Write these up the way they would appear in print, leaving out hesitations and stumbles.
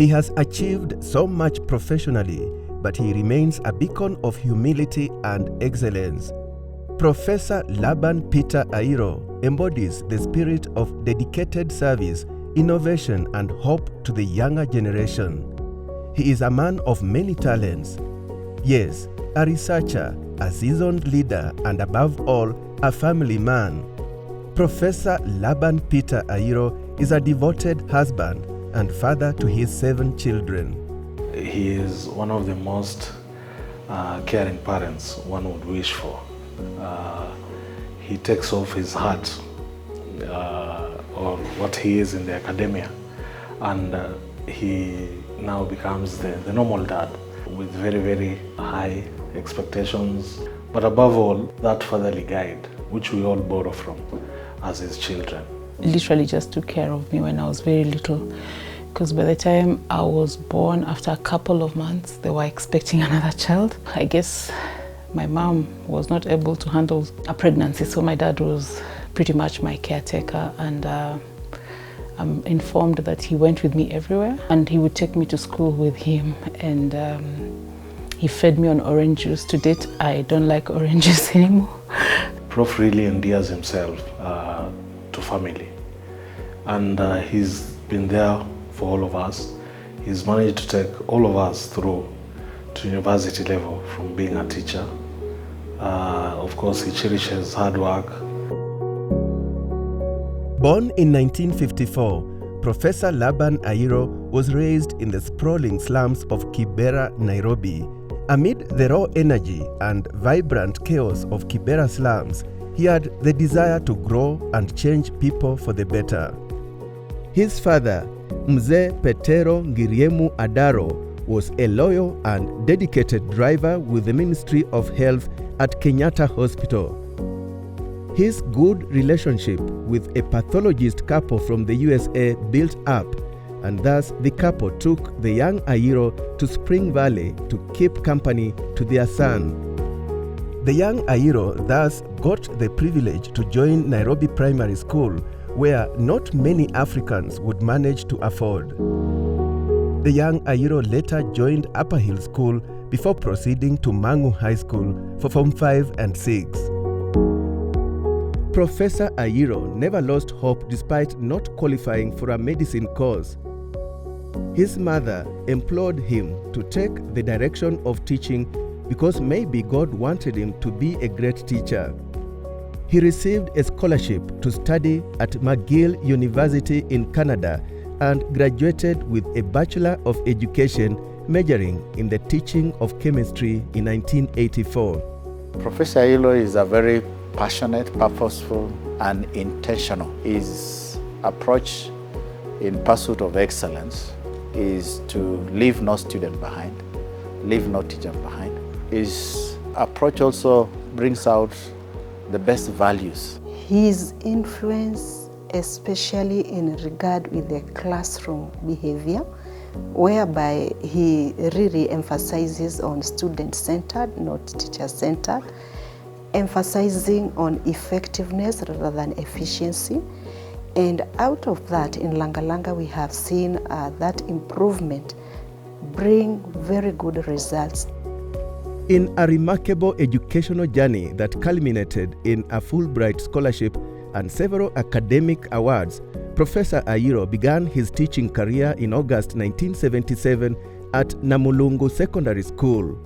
He has achieved so much professionally, but he remains a beacon of humility and excellence. Professor Laban Peter Ayiro embodies the spirit of dedicated service, innovation, and hope to the younger generation. He is a man of many talents. Yes, a researcher, a seasoned leader, and above all, a family man. Professor Laban Peter Ayiro is a devoted husband and father to his 7 children. He is one of the most caring parents one would wish for. He takes off his hat or what he is in the academia, and he now becomes the normal dad with very, very high expectations, but above all, that fatherly guide, which we all borrow from as his children. Literally just took care of me when I was very little, because by the time I was born, after a couple of months, they were expecting another child. I guess my mom was not able to handle a pregnancy, so my dad was pretty much my caretaker, and I'm informed that he went with me everywhere, and he would take me to school with him, and he fed me on orange juice. To date, I don't like orange juice anymore. Prof really endears himself to family, and he's been there for all of us. He's managed to take all of us through to university level from being a teacher. Of course, he cherishes hard work. Born in 1954, Professor Laban Ayiro was raised in the sprawling slums of Kibera, Nairobi. Amid the raw energy and vibrant chaos of Kibera slums, he had the desire to grow and change people for the better. His father, Mzee Petero Ngiriemu Adaro, was a loyal and dedicated driver with the Ministry of Health at Kenyatta Hospital. His good relationship with a pathologist couple from the USA built up, and thus the couple took the young Ayiro to Spring Valley to keep company to their son. The young Ayiro thus got the privilege to join Nairobi Primary School, where not many Africans would manage to afford. The young Ayiro later joined Upper Hill School before proceeding to Mangu High School for Form 5 and 6. Professor Ayiro never lost hope despite not qualifying for a medicine course. His mother implored him to take the direction of teaching because maybe God wanted him to be a great teacher. He received a scholarship to study at McGill University in Canada and graduated with a Bachelor of Education majoring in the teaching of chemistry in 1984. Professor Ayiro is a very passionate, purposeful, and intentional. His approach in pursuit of excellence is to leave no student behind, leave no teacher behind. His approach also brings out the best values. His influence, especially in regard with the classroom behavior, whereby he really emphasizes on student-centered, not teacher-centered, emphasizing on effectiveness rather than efficiency. And out of that, in Langa Langa, we have seen that improvement bring very good results. In a remarkable educational journey that culminated in a Fulbright scholarship and several academic awards, Professor Ayiro began his teaching career in August 1977 at Namulungu Secondary School.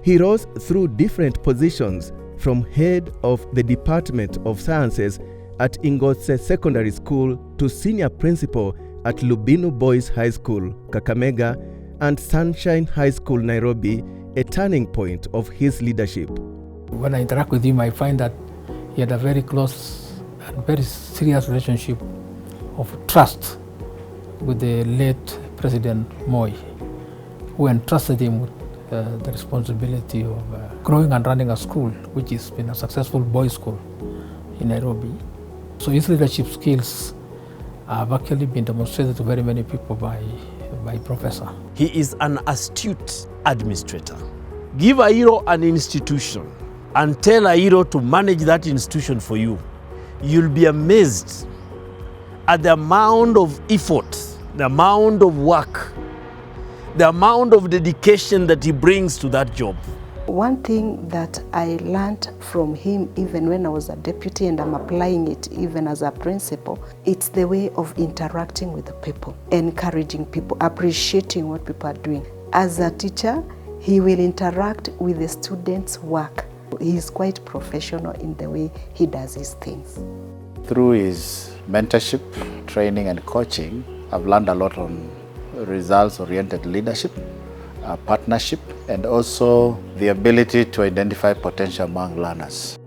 He rose through different positions, from head of the Department of Sciences at Ingotse Secondary School to senior principal at Lubinu Boys High School, Kakamega, and Sunshine High School, Nairobi, a turning point of his leadership. When I interact with him, I find that he had a very close and very serious relationship of trust with the late President Moi, who entrusted him with the responsibility of growing and running a school, which has been a successful boys' school in Nairobi. So his leadership skills have actually been demonstrated to very many people by Professor. He is an astute administrator. Give Ayiro an institution and tell Ayiro to manage that institution for you. You'll be amazed at the amount of effort, the amount of work the amount of dedication that he brings to that job. One thing that I learned from him, even when I was a deputy and I'm applying it even as a principal, it's the way of interacting with the people, encouraging people, appreciating what people are doing. As a teacher, he will interact with the students' work. He's quite professional in the way he does his things. Through his mentorship, training and coaching, I've learned a lot on results-oriented leadership, partnership, and also the ability to identify potential among learners.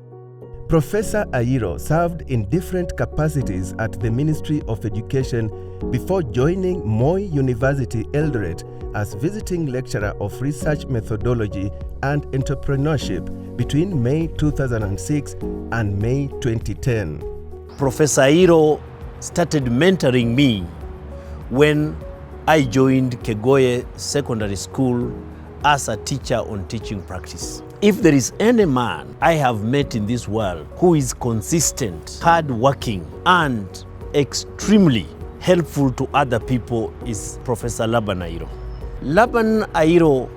Professor Ayiro served in different capacities at the Ministry of Education before joining Moi University Eldoret as visiting lecturer of research methodology and entrepreneurship between May 2006 and May 2010. Professor Ayiro started mentoring me when I joined Kegoye Secondary School as a teacher on teaching practice. If there is any man I have met in this world who is consistent, hardworking, and extremely helpful to other people, is Professor Laban Ayiro. Laban Ayiro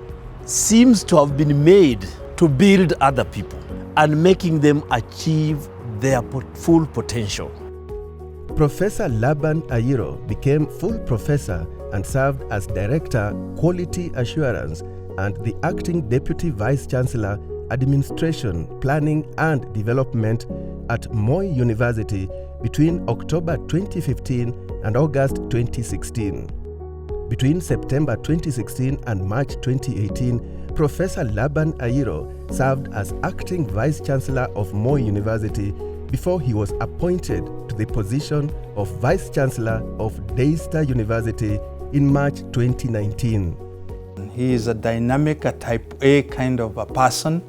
seems to have been made to build other people and making them achieve their full potential. Professor Laban Ayiro became full professor and served as Director, Quality Assurance and the Acting Deputy Vice Chancellor, Administration, Planning and Development at Moi University between October 2015 and August 2016. Between September 2016 and March 2018, Professor Laban Ayiro served as Acting Vice Chancellor of Moi University before he was appointed to the position of Vice Chancellor of Daystar University in March 2019. He is a dynamic, a type A kind of a person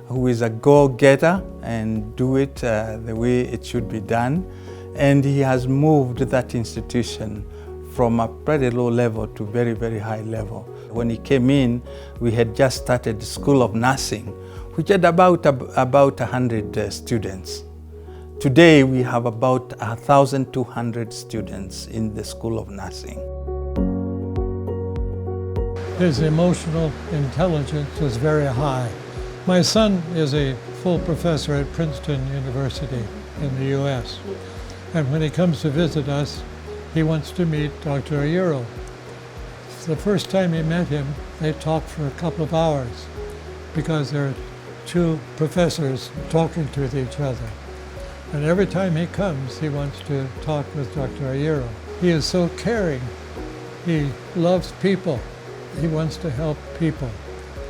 who is a go-getter and do it the way it should be done. And he has moved that institution from a pretty low level to very, very high level. When he came in, we had just started the School of Nursing, which had about 100 students. Today, we have about 1,200 students in the School of Nursing. His emotional intelligence was very high. My son is a full professor at Princeton University in the US. And when he comes to visit us, he wants to meet Dr. Ayiro. The first time he met him, they talked for a couple of hours because there are two professors talking to each other. And every time he comes, he wants to talk with Dr. Ayiro. He is so caring. He loves people. He wants to help people,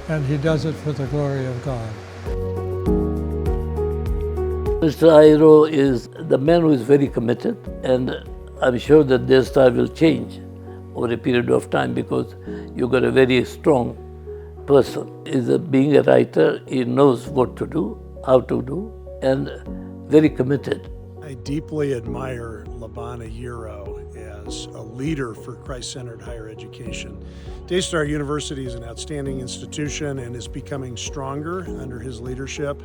and he does it for the glory of God. Mr. Ayiro is the man who is very committed, and I'm sure that Daystar will change over a period of time because you've got a very strong person. Being a writer, he knows what to do, how to do, and very committed. I deeply admire Laban Ayiro as a leader for Christ-centered higher education. Daystar University is an outstanding institution and is becoming stronger under his leadership.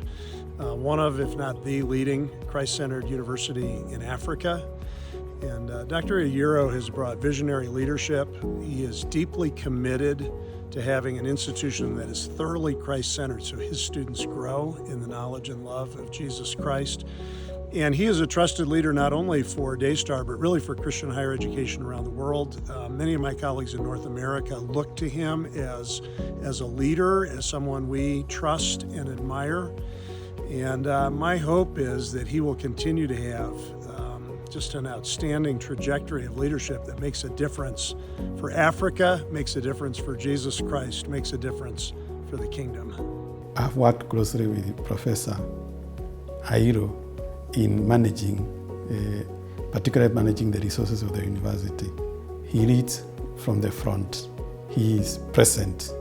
One of, if not the leading Christ-centered university in Africa. And Dr. Ayiro has brought visionary leadership. He is deeply committed to having an institution that is thoroughly Christ-centered so his students grow in the knowledge and love of Jesus Christ. And he is a trusted leader not only for Daystar, but really for Christian higher education around the world. Many of my colleagues in North America look to him as a leader, as someone we trust and admire. And my hope is that he will continue to have just an outstanding trajectory of leadership that makes a difference for Africa, makes a difference for Jesus Christ, makes a difference for the kingdom. I've worked closely with Professor Ayiro in managing, particularly managing the resources of the university. He leads from the front. He is present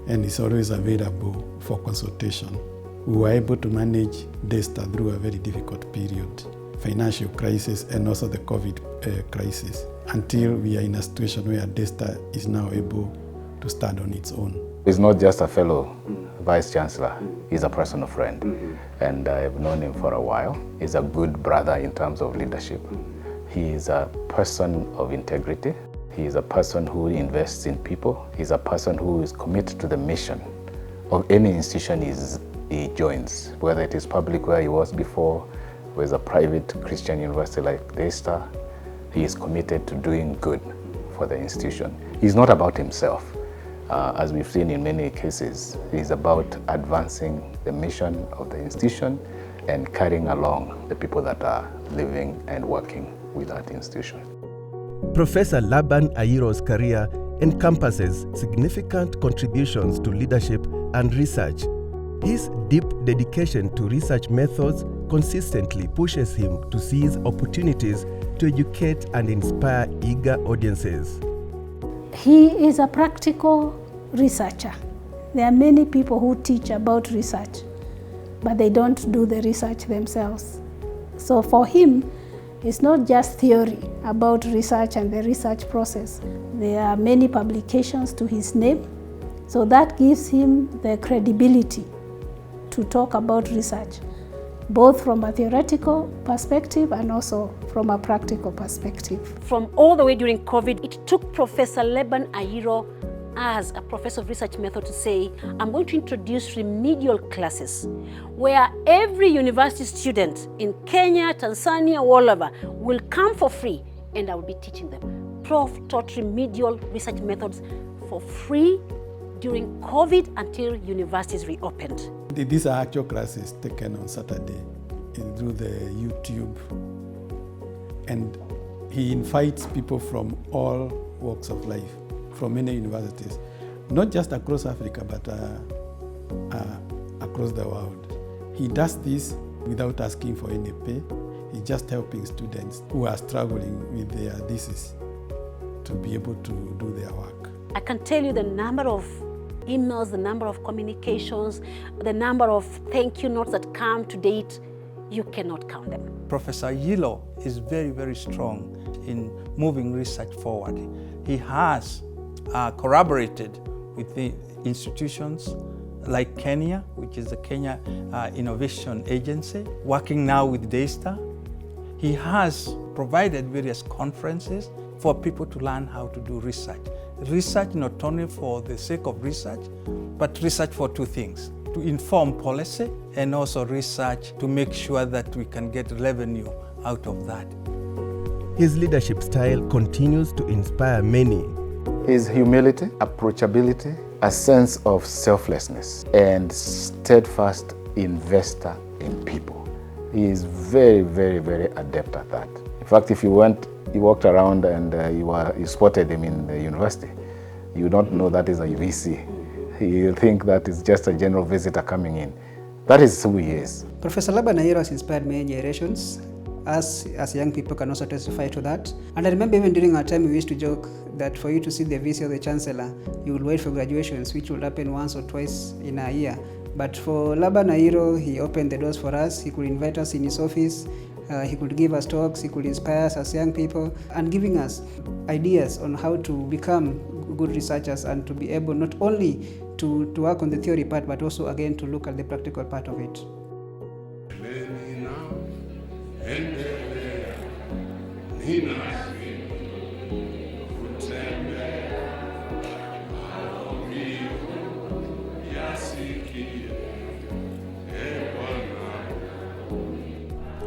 and is always available for consultation. We were able to manage Daystar through a very difficult period, financial crisis and also the COVID crisis, until we are in a situation where Daystar is now able to stand on its own. He's not just a fellow Vice Chancellor, he's a personal friend. And I've known him for a while. He's a good brother in terms of leadership. He is a person of integrity. He is a person who invests in people. He's a person who is committed to the mission of any institution he joins, whether it is public where he was before, or is a private Christian university like Daystar. He is committed to doing good for the institution. He's not about himself. As we've seen in many cases, he's about advancing the mission of the institution and carrying along the people that are living and working with that institution. Professor Laban Ayiro's career encompasses significant contributions to leadership and research. His deep dedication to research methods consistently pushes him to seize opportunities to educate and inspire eager audiences. He is a practical researcher. There are many people who teach about research, but they don't do the research themselves. So for him, it's not just theory about research and the research process. There are many publications to his name, so that gives him the credibility to talk about research, both from a theoretical perspective and also from a practical perspective. From all the way during COVID, it took Professor Laban Ayiro as a professor of research method to say, I'm going to introduce remedial classes where every university student in Kenya, Tanzania, all over will come for free and I will be teaching them. Prof taught remedial research methods for free during COVID until universities reopened. These are actual classes taken on Saturday through the YouTube, and he invites people from all walks of life, from many universities, not just across Africa, but across the world. He does this without asking for any pay. He's just helping students who are struggling with their thesis to be able to do their work. I can tell you the number of emails, the number of communications, the number of thank you notes that come to date, you cannot count them. Professor Ayiro is very, very strong in moving research forward. He has collaborated with the institutions like Kenya, which is the Kenya Innovation Agency, working now with Daystar. He has provided various conferences for people to learn how to do research. Research not only for the sake of research, but research for two things: to inform policy and also research to make sure that we can get revenue out of that. His leadership style continues to inspire many. His humility, approachability, a sense of selflessness, and steadfast investor in people. He is very, very, very adept at that. In fact, if you walked around and you spotted him in the university, you don't know that is a VC. You think that is just a general visitor coming in. That is who he is. Professor Laban Ayiro has inspired many generations. Us as young people can also testify to that. And I remember even during our time we used to joke that for you to see the VC or the chancellor, you will wait for graduations, which will happen once or twice in a year. But for Laban Ayiro, he opened the doors for us. He could invite us in his office. He could give us talks. He could inspire us as young people and giving us ideas on how to become good researchers and to be able not only to work on the theory part, but also again to look at the practical part of it.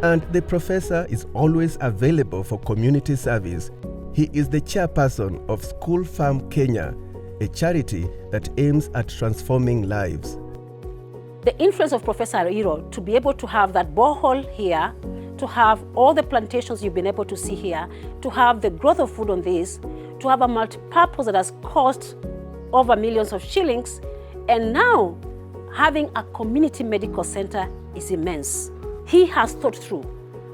And the professor is always available for community service. He is the chairperson of School Farm Kenya, a charity that aims at transforming lives. The influence of Professor Ayiro to be able to have that borehole here, to have all the plantations you've been able to see here, to have the growth of food on this, to have a multi-purpose that has cost over millions of shillings, and now having a community medical center is immense. He has thought through,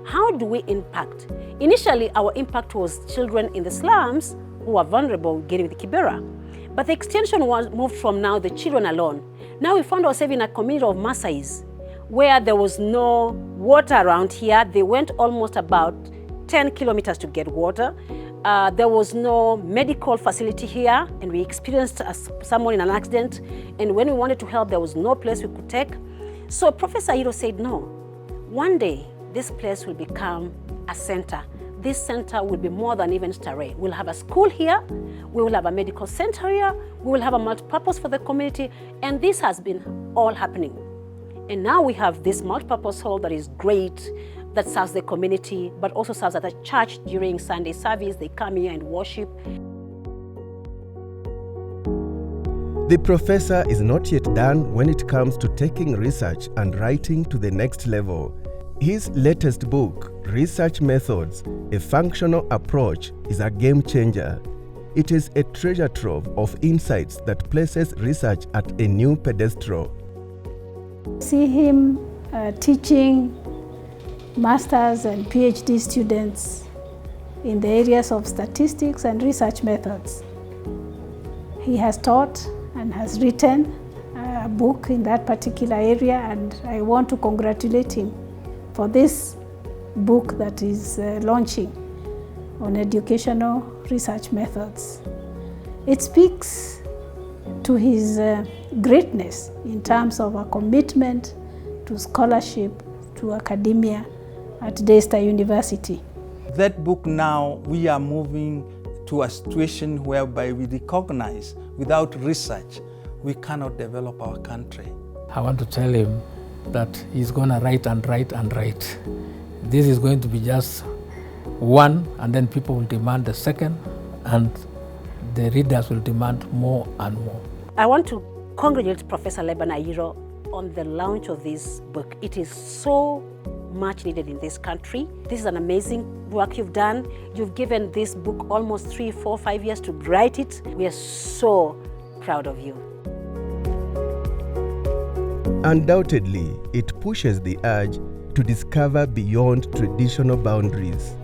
how do we impact? Initially, our impact was children in the slums who are vulnerable getting the Kibera. But the extension was moved from now the children alone. Now we found ourselves in a community of Maasais where there was no water around here. They went almost about 10 kilometers to get water. There was no medical facility here, and we experienced someone in an accident. And when we wanted to help, there was no place we could take. So Professor Ayiro said, no, one day this place will become a center. this center will be more than even Starray. We'll have a school here, we will have a medical center here, we will have a multi-purpose for the community, and this has been all happening. And now we have this multi-purpose hall that is great, that serves the community, but also serves at a church during Sunday service. They come here and worship. The professor is not yet done when it comes to taking research and writing to the next level. His latest book, Research Methods, A Functional Approach, is a game changer. It is a treasure trove of insights that places research at a new pedestal. See him teaching master's and PhD students in the areas of statistics and research methods. He has taught and has written a book in that particular area, and I want to congratulate him for this book that is launching on educational research methods. It speaks to his greatness in terms of a commitment to scholarship, to academia at Daystar University. That book now, we are moving to a situation whereby we recognize without research, we cannot develop our country. I want to tell him that he's going to write and write and write. This is going to be just one, and then people will demand the second, and the readers will demand more and more. I want to congratulate Professor Laban Ayiro on the launch of this book. It is so much needed in this country. This is an amazing work you've done. You've given this book almost 3, 4, 5 years to write it. We are so proud of you. Undoubtedly, it pushes the urge to discover beyond traditional boundaries.